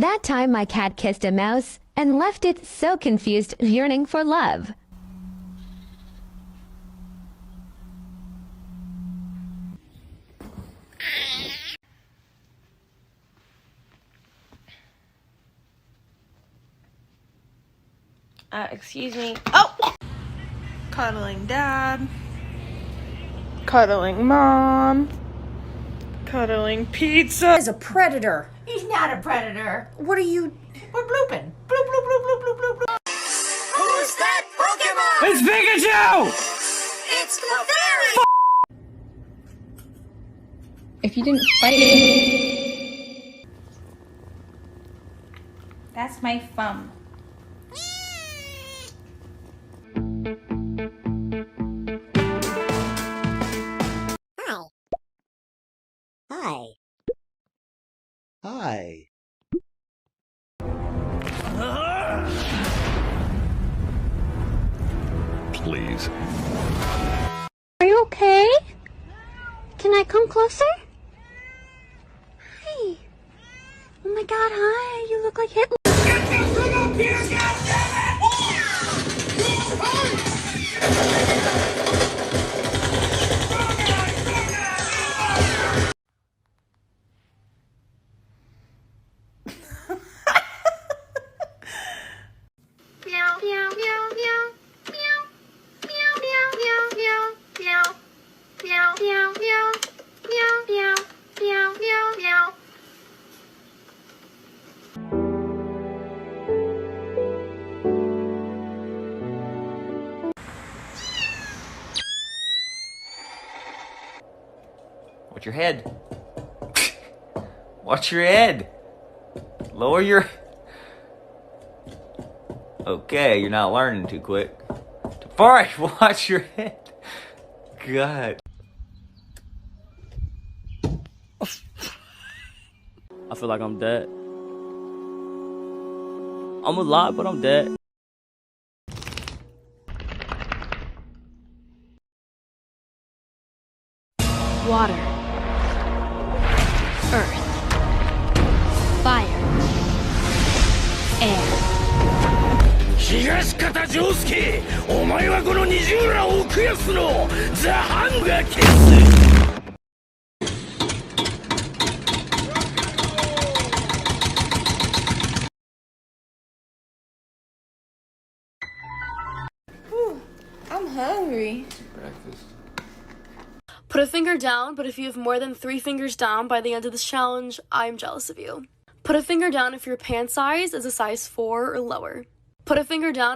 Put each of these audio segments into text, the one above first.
That time my cat kissed a mouse and left it so confused, yearning for love. Excuse me. Oh! Cuddling dad. Cuddling mom. Cuddling pizza. He's a predator. He's not a predator. What are you... We're blooping. Bloop, bloop, bloop, bloop, bloop, bloop, bloop. Who's that Pokemon? It's Pikachu! It's Clefairy! If you didn't fight it... That's my thumb. Hi. Hi. Please. Are you okay? Can I come closer? Hi. Oh my god, hi. You look like Hitler. Watch your head. Watch your head. Lower your... Okay, you're not learning too quick. Alright, watch your head. God. I feel like I'm dead. I'm alive, but I'm dead. Water. Earth. Fire. Air. 東方丈介、お前はこの20浦奥安のザ・ハンガーケース。I'm hungry. Breakfast. Put a finger down, but if you have more than 3 fingers down by the end of this challenge, I'm jealous of you. Put a finger down if your pant size is a size 4 or lower. Put a finger down.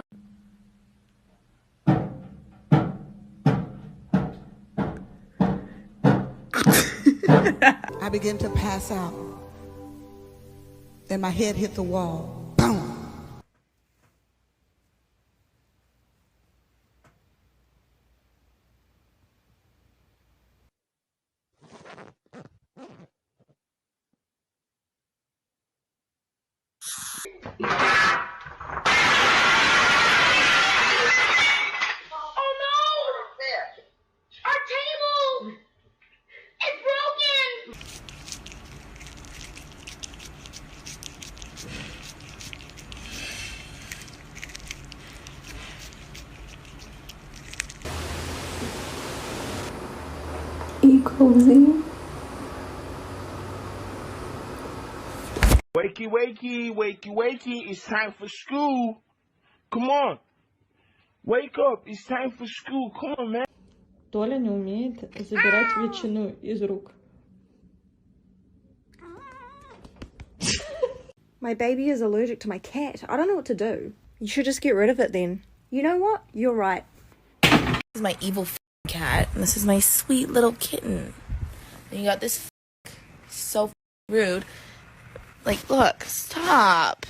I began to pass out. Then my head hit the wall. Boom! Are you cozy? Wakey, wakey, wakey, wakey, it's time for school. Come on. Wake up, it's time for school. Come on, man. Толя не умеет забирать ветчину из рук. My baby is allergic to my cat. I don't know what to do. You should just get rid of it then. You know what? You're right. This is my evil cat, and this is my sweet little kitten. And you got this so rude. Like, look, stop.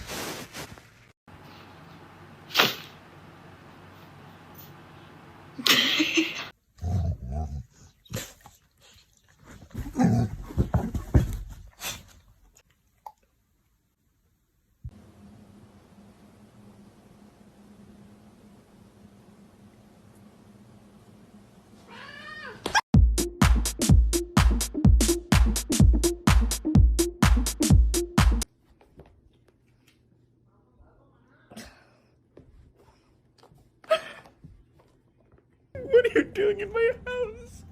you doing in my house?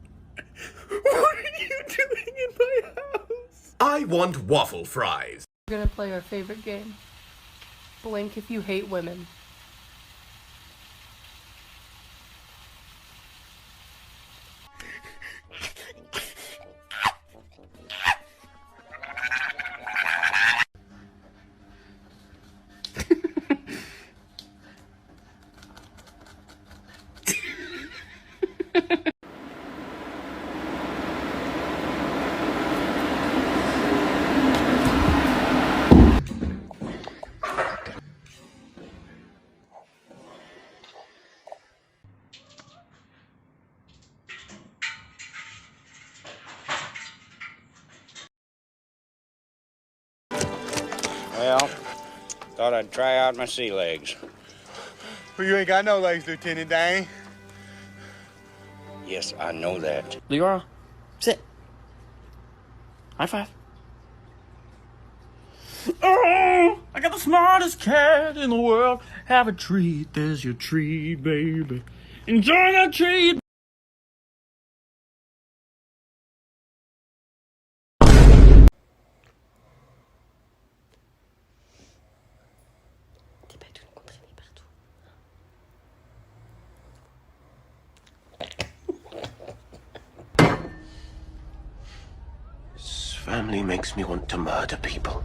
What are you doing in my house? I want waffle fries. We're gonna play our favorite game. Blink if you hate women. Well, thought I'd try out my sea legs. Well, you ain't got no legs, Lieutenant Dane. Yes, I know that. Leora, sit. High five. Oh, I got the smartest cat in the world. Have a treat, there's your treat, baby. Enjoy that treat. This family makes me want to murder people.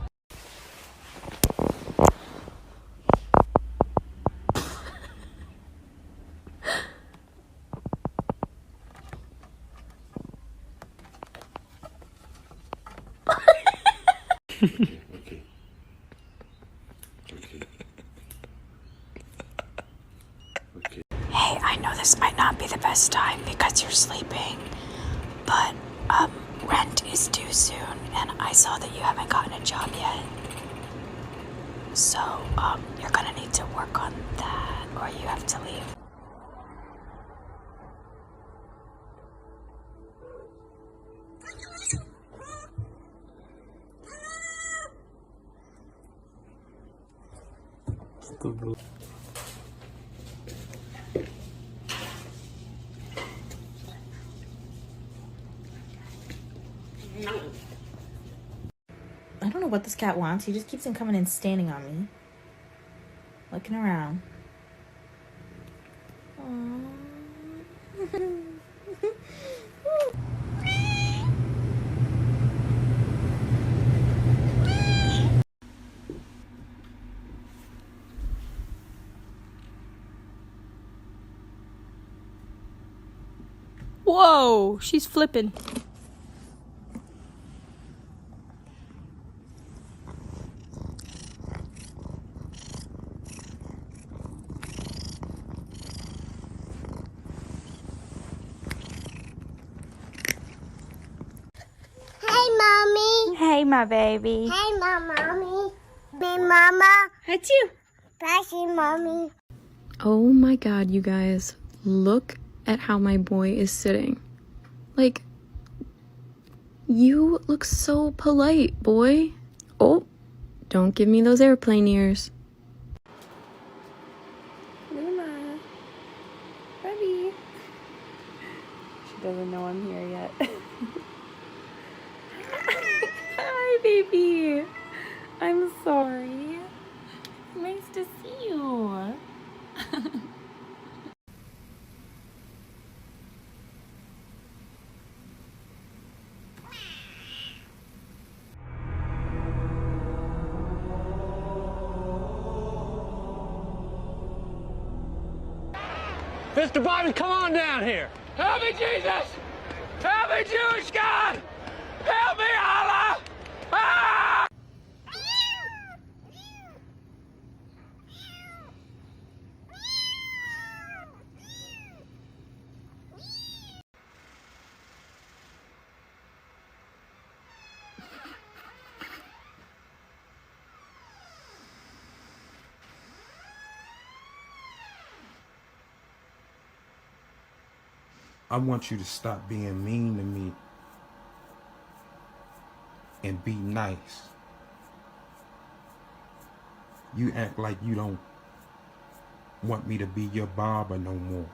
Hey, I know this might not be the best time because you're sleeping, but rent is due soon, and I saw that you haven't gotten a job yet. So, you're gonna need to work on that, or you have to leave. I don't know what this cat wants. He just keeps on coming and standing on me. Looking around. Whoa, she's flipping. Hey, Mommy. Hey, my baby. Hey, Mommy. Hey, Mama. That's you. Hey, Mommy. Oh my god, you guys. Look at how my boy is sitting. Like, you look so polite, boy. Oh, don't give me those airplane ears. Luna. Buddy. She doesn't know I'm here yet. Hi, baby. I'm sorry. Nice to see you. Mr. Bobby, come on down here. Help me, Jesus! Help me, Jewish God! Help me, Allah! Ah! I want you to stop being mean to me and be nice. You act like you don't want me to be your barber no more.